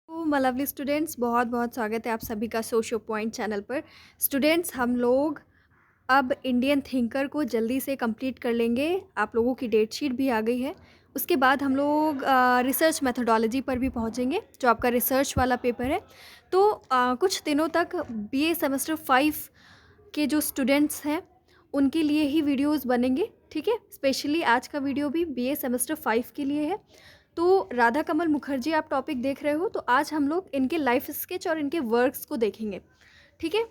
तो lovely students, बहुत बहुत स्वागत है आप सभी का सोशो पॉइंट चैनल पर। स्टूडेंट्स, हम लोग अब इंडियन थिंकर को जल्दी से कंप्लीट कर लेंगे। आप लोगों की डेट शीट भी आ गई है। उसके बाद हम लोग रिसर्च मेथोडोलॉजी पर भी पहुंचेंगे, जो आपका रिसर्च वाला पेपर है। तो कुछ दिनों तक बीए सेमेस्टर 5 के जो स्टूडेंट्स हैं उनके लिए ही वीडियोस बनेंगे, ठीक है। स्पेशली आज का वीडियो भी बीए सेमेस्टर 5 के लिए है। तो राधा कमल मुखर्जी आप टॉपिक देख रहे हो, तो आज हम लोग इनके लाइफ स्केच और इनके वर्क्स को देखेंगे, ठीक है।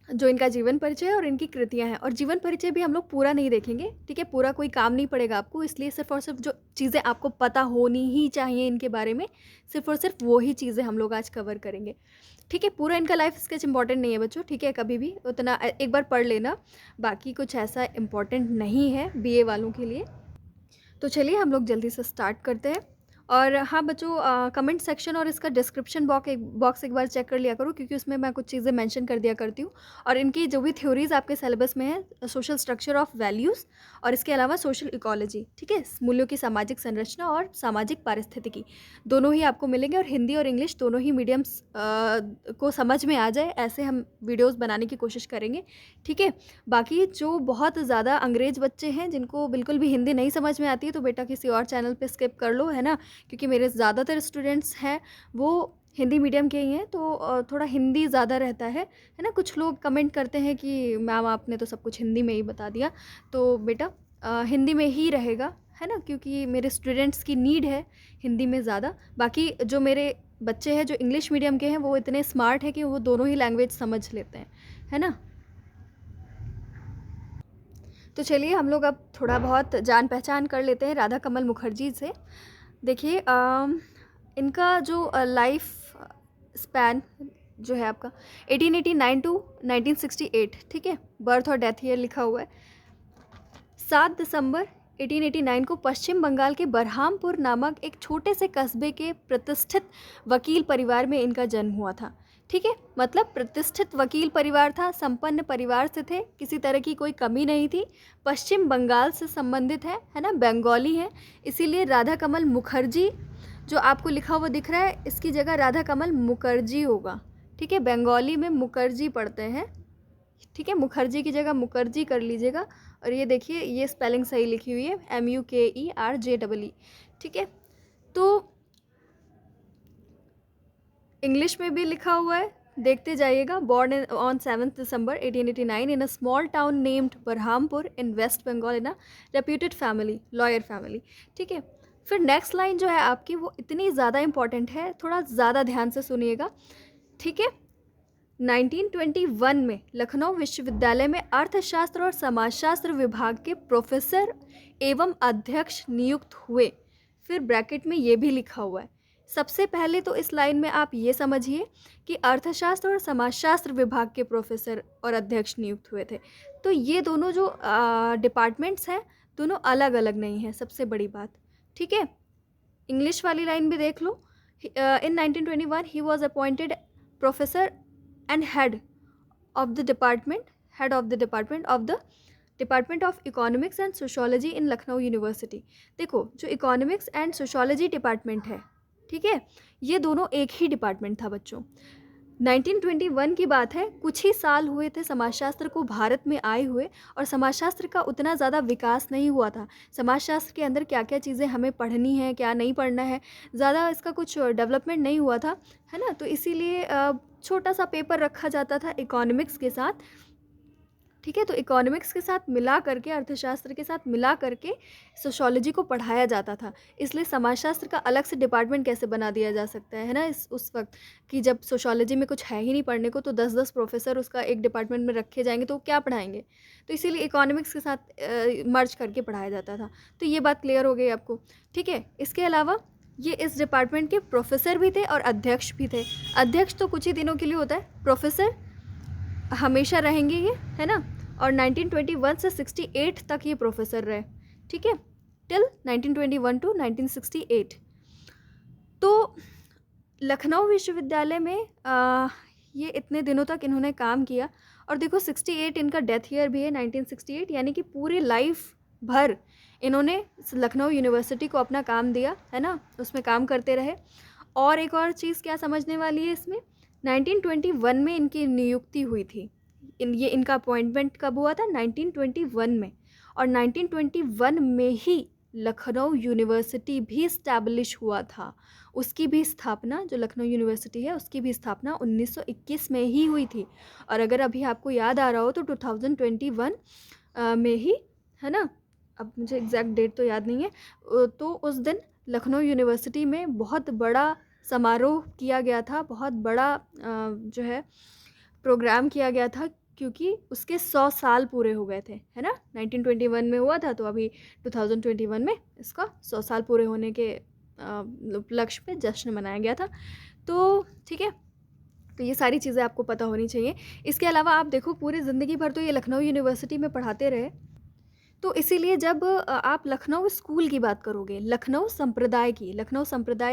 जो इनका जीवन परिचय और इनकी कृतियां हैं, और जीवन परिचय भी हम लोग पूरा नहीं देखेंगे, ठीक है। पूरा कोई काम नहीं पड़ेगा आपको, इसलिए सिर्फ और सिर्फ जो चीज़ें आपको पता होनी ही चाहिए इनके बारे में, सिर्फ और सिर्फ वो ही चीज़ें हम लोग आज कवर करेंगे, ठीक है। पूरा इनका लाइफ स्केच इंपॉर्टेंट नहीं है बच्चों, ठीक है। कभी भी उतना एक बार पढ़ लेना, बाकी कुछ ऐसा इंपॉर्टेंट नहीं है बीए वालों के लिए। तो चलिए हम लोग जल्दी से स्टार्ट करते हैं। और हाँ बच्चों, कमेंट सेक्शन और इसका डिस्क्रिप्शन बॉक्स एक बार चेक कर लिया करो, क्योंकि उसमें मैं कुछ चीज़ें मेंशन कर दिया करती हूँ। और इनकी जो भी थ्योरीज आपके सिलेबस में है, सोशल स्ट्रक्चर ऑफ वैल्यूज़ और इसके अलावा सोशल इकोलॉजी, ठीक है, मूल्यों की सामाजिक संरचना और सामाजिक पारिस्थितिकी, दोनों ही आपको मिलेंगे। और हिंदी और इंग्लिश दोनों ही मीडियम्स को समझ में आ जाए, ऐसे हम वीडियोज़ बनाने की कोशिश करेंगे, ठीक है। बाकी जो बहुत ज़्यादा अंग्रेज बच्चे हैं जिनको बिल्कुल भी हिंदी नहीं समझ में आती है, तो बेटा किसी और चैनल पे स्किप कर लो, है ना। क्योंकि मेरे ज़्यादातर स्टूडेंट्स हैं वो हिंदी मीडियम के ही हैं, तो थोड़ा हिंदी ज़्यादा रहता है ना। कुछ लोग कमेंट करते हैं कि मैम आपने तो सब कुछ हिंदी में ही बता दिया, तो बेटा हिंदी में ही रहेगा, है ना, क्योंकि मेरे स्टूडेंट्स की नीड है हिंदी में ज़्यादा। बाकी जो मेरे बच्चे हैं जो इंग्लिश मीडियम के हैं, वो इतने स्मार्ट हैं कि वो दोनों ही लैंग्वेज समझ लेते हैं, है ना। तो चलिए हम लोग अब थोड़ा बहुत जान पहचान कर लेते हैं राधा कमल मुखर्जी से। देखिए, इनका जो लाइफ स्पैन जो है आपका 1889 टू 1968, ठीक है। बर्थ और डेथ ईयर लिखा हुआ है। 7 दिसंबर 1889 को पश्चिम बंगाल के बरहामपुर नामक एक छोटे से कस्बे के प्रतिष्ठित वकील परिवार में इनका जन्म हुआ था, ठीक है। मतलब प्रतिष्ठित वकील परिवार था, संपन्न परिवार से थे, किसी तरह की कोई कमी नहीं थी। पश्चिम बंगाल से संबंधित है ना, बंगाली है, इसीलिए राधा कमल मुखर्जी जो आपको लिखा हुआ दिख रहा है, इसकी जगह राधा कमल मुखर्जी होगा, ठीक है। बंगाली में मुखर्जी पढ़ते हैं, ठीक है। मुखर्जी की जगह मुखर्जी कर लीजिएगा। और ये देखिए, ये स्पेलिंग सही लिखी हुई है, MUKERJEE, ठीक है। तो इंग्लिश में भी लिखा हुआ है, देखते जाइएगा। Born on 7 December 1889 in a small town named Berhampore in West Bengal in a reputed family, lawyer family, ठीक है। फिर नेक्स्ट लाइन जो है आपकी, वो इतनी ज़्यादा इंपॉर्टेंट है, थोड़ा ज़्यादा ध्यान से सुनिएगा, ठीक है। 1921 में लखनऊ विश्वविद्यालय में अर्थशास्त्र और समाजशास्त्र विभाग के प्रोफेसर एवं अध्यक्ष नियुक्त हुए। फिर ब्रैकेट में ये भी लिखा हुआ है। सबसे पहले तो इस लाइन में आप ये समझिए कि अर्थशास्त्र और समाजशास्त्र विभाग के प्रोफेसर और अध्यक्ष नियुक्त हुए थे। तो ये दोनों जो डिपार्टमेंट्स हैं, दोनों अलग अलग नहीं हैं, सबसे बड़ी बात, ठीक है। इंग्लिश वाली लाइन भी देख लो। इन 1921 he was appointed professor and head of the department of economics and sociology in Lucknow university. देखो, जो इकोनॉमिक्स एंड सोशोलॉजी डिपार्टमेंट है, ठीक है, ये दोनों एक ही डिपार्टमेंट था बच्चों। 1921 की बात है, कुछ ही साल हुए थे समाजशास्त्र को भारत में आए हुए, और समाजशास्त्र का उतना ज़्यादा विकास नहीं हुआ था। समाजशास्त्र के अंदर क्या क्या चीज़ें हमें पढ़नी है, क्या नहीं पढ़ना है, ज़्यादा इसका कुछ डेवलपमेंट नहीं हुआ था, है ना। तो इसीलिए छोटा सा पेपर रखा जाता था इकोनॉमिक्स के साथ, ठीक है। तो इकोनॉमिक्स के साथ मिला करके, अर्थशास्त्र के साथ मिला करके सोशोलॉजी को पढ़ाया जाता था। इसलिए समाजशास्त्र का अलग से डिपार्टमेंट कैसे बना दिया जा सकता है ना, इस उस वक्त कि जब सोशोलॉजी में कुछ है ही नहीं पढ़ने को, तो 10-10 प्रोफेसर उसका एक डिपार्टमेंट में रखे जाएंगे तो क्या पढ़ाएंगे। तो इसीलिए इकोनॉमिक्स के साथ मर्ज करके पढ़ाया जाता था। तो ये बात क्लियर हो गई आपको, ठीक है। इसके अलावा ये इस डिपार्टमेंट के प्रोफेसर भी थे और अध्यक्ष भी थे। अध्यक्ष तो कुछ ही दिनों के लिए होता है, प्रोफेसर हमेशा रहेंगे ये, है ना। और 1921 से 68 तक ये प्रोफेसर रहे, ठीक है, टिल 1921 टू 1968। तो लखनऊ विश्वविद्यालय में ये इतने दिनों तक इन्होंने काम किया। और देखो 68 इनका डेथ ईयर भी है, 1968, यानी कि पूरी लाइफ भर इन्होंने लखनऊ यूनिवर्सिटी को अपना काम दिया, है ना, उसमें काम करते रहे। और एक और चीज़ क्या समझने वाली है इसमें, 1921 में इनकी नियुक्ति हुई थी। इनका अपॉइंटमेंट कब हुआ था? 1921 में। और 1921 में ही लखनऊ यूनिवर्सिटी भी इस्टेब्लिश हुआ था। उसकी भी स्थापना, जो लखनऊ यूनिवर्सिटी है उसकी भी स्थापना 1921 में ही हुई थी। और अगर अभी आपको याद आ रहा हो तो 2021 में ही, है ना, अब मुझे एग्जैक्ट डेट तो याद नहीं है, तो उस दिन लखनऊ यूनिवर्सिटी में बहुत बड़ा समारोह किया गया था, बहुत बड़ा जो है प्रोग्राम किया गया था, क्योंकि उसके 100 साल पूरे हो गए थे, है ना। 1921 में हुआ था, तो अभी 2021 में इसका 100 साल पूरे होने के उपलक्ष्य पे जश्न मनाया गया था। तो ठीक है, तो ये सारी चीज़ें आपको पता होनी चाहिए। इसके अलावा आप देखो, पूरी ज़िंदगी भर तो ये लखनऊ यूनिवर्सिटी में पढ़ाते रहे, तो इसीलिए जब आप लखनऊ स्कूल की बात करोगे, लखनऊ संप्रदाय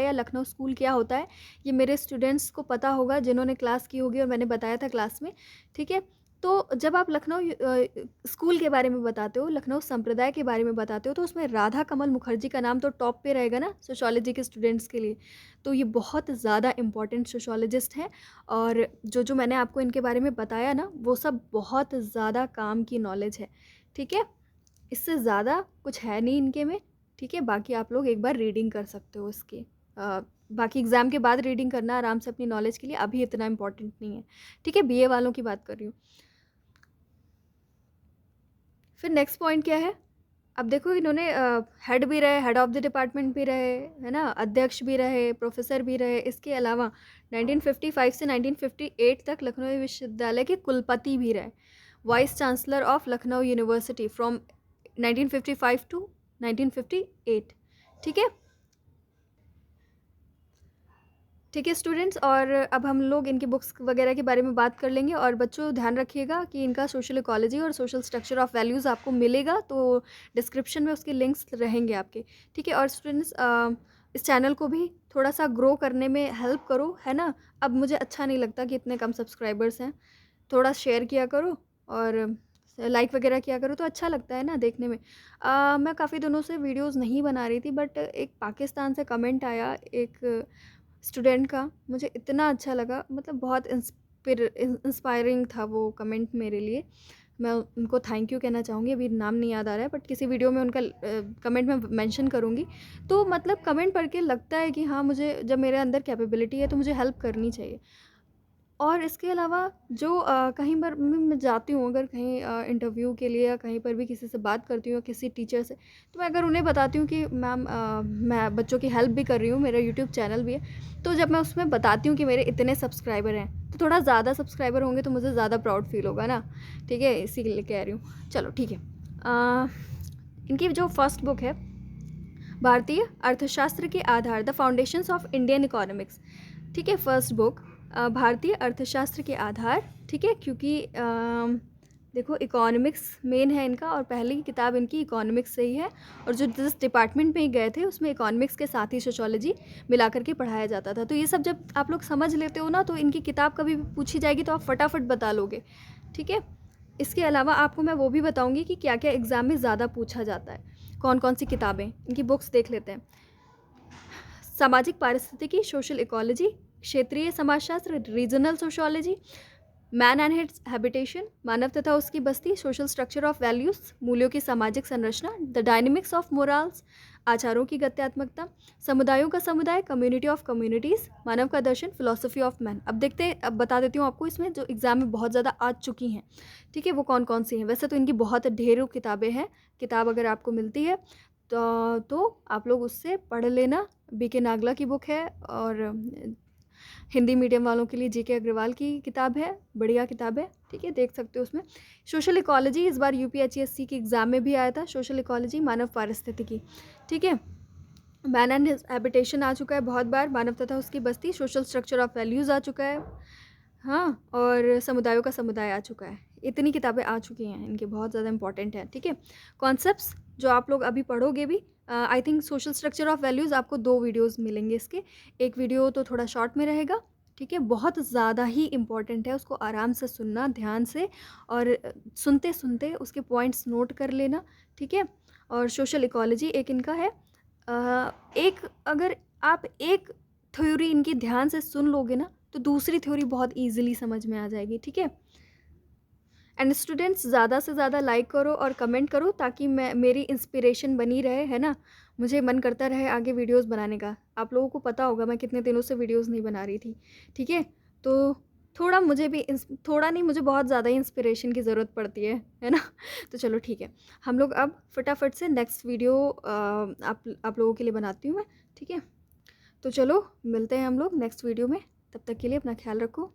या लखनऊ स्कूल क्या होता है, ये मेरे स्टूडेंट्स को पता होगा जिन्होंने क्लास की होगी, और मैंने बताया था क्लास में, ठीक है। तो जब आप लखनऊ स्कूल के बारे में बताते हो, लखनऊ संप्रदाय के बारे में बताते हो, तो उसमें राधा कमल मुखर्जी का नाम तो टॉप पे रहेगा ना सोशोलॉजी के स्टूडेंट्स के लिए। तो ये बहुत ज़्यादा इम्पॉर्टेंट सोशोलॉजिस्ट हैं, और जो मैंने आपको इनके बारे में बताया ना, वो सब बहुत ज़्यादा काम की नॉलेज है, ठीक है। इससे ज़्यादा कुछ है नहीं इनके में, ठीक है। बाकी आप लोग एक बार रीडिंग कर सकते हो इसकी, बाकी एग्ज़ाम के बाद रीडिंग करना आराम से अपनी नॉलेज के लिए, अभी इतना इम्पोर्टेंट नहीं है, ठीक है। बीए वालों की बात कर रही हूँ। फिर नेक्स्ट पॉइंट क्या है, अब देखो इन्होंने हेड भी रहे, हेड ऑफ द डिपार्टमेंट भी रहे, है ना, अध्यक्ष भी रहे, प्रोफेसर भी रहे। इसके अलावा 1955 से 1958 तक लखनऊ विश्वविद्यालय के कुलपति भी रहे, vice chancellor of Lucknow University from 1955 to 1958, ठीक है। ठीक है स्टूडेंट्स, और अब हम लोग इनकी बुक्स वगैरह के बारे में बात कर लेंगे। और बच्चों ध्यान रखिएगा कि इनका सोशल इकोलॉजी और सोशल स्ट्रक्चर ऑफ वैल्यूज़ आपको मिलेगा, तो डिस्क्रिप्शन में उसके लिंक्स रहेंगे आपके, ठीक है। और स्टूडेंट्स इस चैनल को भी थोड़ा सा ग्रो करने में हेल्प करो, है ना। अब मुझे अच्छा नहीं लगता कि इतने कम सब्सक्राइबर्स हैं, थोड़ा शेयर किया करो और लाइक वगैरह किया करो, तो अच्छा लगता है ना देखने में। मैं काफ़ी दिनों से वीडियोस नहीं बना रही थी, बट एक पाकिस्तान से कमेंट आया एक स्टूडेंट का, मुझे इतना अच्छा लगा, मतलब बहुत इंस्पायरिंग था वो कमेंट मेरे लिए। मैं उनको थैंक यू कहना चाहूँगी, अभी नाम नहीं याद आ रहा है, बट किसी वीडियो में उनका कमेंट में मेंशन करूँगी। तो मतलब कमेंट पढ़ के लगता है कि हाँ, मुझे जब मेरे अंदर कैपेबिलिटी है तो मुझे हेल्प करनी चाहिए। और इसके अलावा जो कहीं पर मैं जाती हूँ, अगर कहीं इंटरव्यू के लिए या कहीं पर भी किसी से बात करती हूँ, किसी टीचर से, तो मैं अगर उन्हें बताती हूँ कि मैम मैं बच्चों की हेल्प भी कर रही हूँ, मेरा यूट्यूब चैनल भी है, तो जब मैं उसमें बताती हूँ कि मेरे इतने सब्सक्राइबर हैं, तो थोड़ा ज़्यादा सब्सक्राइबर होंगे तो मुझे ज़्यादा प्राउड फील होगा ना, ठीक है, इसीलिए कह रही हूँ। चलो ठीक है, इनकी जो फर्स्ट बुक है, भारतीय अर्थशास्त्र के आधार, the foundations of Indian economics, ठीक है। फर्स्ट बुक भारतीय अर्थशास्त्र के आधार, ठीक है, क्योंकि देखो इकोनॉमिक्स मेन है इनका, और पहली किताब इनकी इकोनॉमिक्स से ही है, और जो जिस डिपार्टमेंट में गए थे उसमें इकोनॉमिक्स के साथ ही सोशियोलॉजी मिला करके पढ़ाया जाता था। तो ये सब जब आप लोग समझ लेते हो ना, तो इनकी किताब कभी भी पूछी जाएगी तो आप फटाफट बता लोगे, ठीक है। इसके अलावा आपको मैं वो भी बताऊँगी कि क्या क्या एग्ज़ाम में ज़्यादा पूछा जाता है, कौन कौन सी किताबें, इनकी बुक्स देख लेते हैं। सामाजिक पारिस्थितिकी, सोशल इकोलॉजी, क्षेत्रीय समाजशास्त्र, regional sociology, man and his habitation, मानव तथा उसकी बस्ती, सोशल स्ट्रक्चर ऑफ वैल्यूज़, मूल्यों की सामाजिक संरचना, द डायनेमिक्स ऑफ मोरल्स, आचारों की गत्यात्मकता, समुदायों का समुदाय, कम्युनिटी ऑफ कम्युनिटीज़, मानव का दर्शन, फिलोसफी ऑफ मैन। अब बता देती हूँ आपको इसमें जो एग्ज़ाम में बहुत ज़्यादा आ चुकी हैं, ठीक है, वो कौन कौन सी हैं। वैसे तो इनकी बहुत ढेरों किताबें हैं, किताब अगर आपको मिलती है तो आप लोग उससे पढ़ लेना। बीके नागला की बुक है, और हिंदी मीडियम वालों के लिए जीके अग्रवाल की किताब है, बढ़िया किताब है, ठीक है, देख सकते हो उसमें। सोशल इकोलॉजी इस बार यूपीएचएससी के एग्ज़ाम में भी आया था, सोशल इकोलॉजी, मानव पारिस्थितिकी, ठीक है। मैन एंड हिज हैबिटेशन आ चुका है बहुत बार, मानव तथा उसकी बस्ती, सोशल स्ट्रक्चर ऑफ वैल्यूज़ आ चुका है, हाँ, और समुदायों का समुदाय आ चुका है। इतनी किताबें आ चुकी हैं इनकी, बहुत ज़्यादा इंपॉर्टेंट है, ठीक है। कॉन्सेप्ट्स जो आप लोग अभी पढ़ोगे भी, I think social structure of values आपको 2 वीडियोस मिलेंगे इसके, एक वीडियो तो थोड़ा शॉर्ट में रहेगा, ठीक है, बहुत ज़्यादा ही इम्पॉर्टेंट है, उसको आराम से सुनना ध्यान से, और सुनते सुनते उसके पॉइंट्स नोट कर लेना, ठीक है। और सोशल इकोलॉजी एक इनका है, एक अगर आप एक थ्योरी इनकी ध्यान से सुन लोगे ना तो दूसरी थ्योरी बहुत ईजिली समझ में आ जाएगी, ठीक है। एंड स्टूडेंट्स ज़्यादा से ज़्यादा लाइक करो और कमेंट करो ताकि मैं मेरी इंस्पिरेशन बनी रहे, है ना। मुझे मन करता रहे आगे वीडियोस बनाने का। आप लोगों को पता होगा मैं कितने दिनों से वीडियोस नहीं बना रही थी, ठीक है। तो थोड़ा मुझे भी थोड़ा नहीं, मुझे बहुत ज़्यादा इंस्पिरेशन की ज़रूरत पड़ती है ना। तो चलो ठीक है, हम लोग अब फटाफट से नेक्स्ट वीडियो आप लोगों के लिए बनाती हूँ मैं, ठीक है। तो चलो मिलते हैं हम लोग नेक्स्ट वीडियो में, तब तक के लिए अपना ख्याल रखो।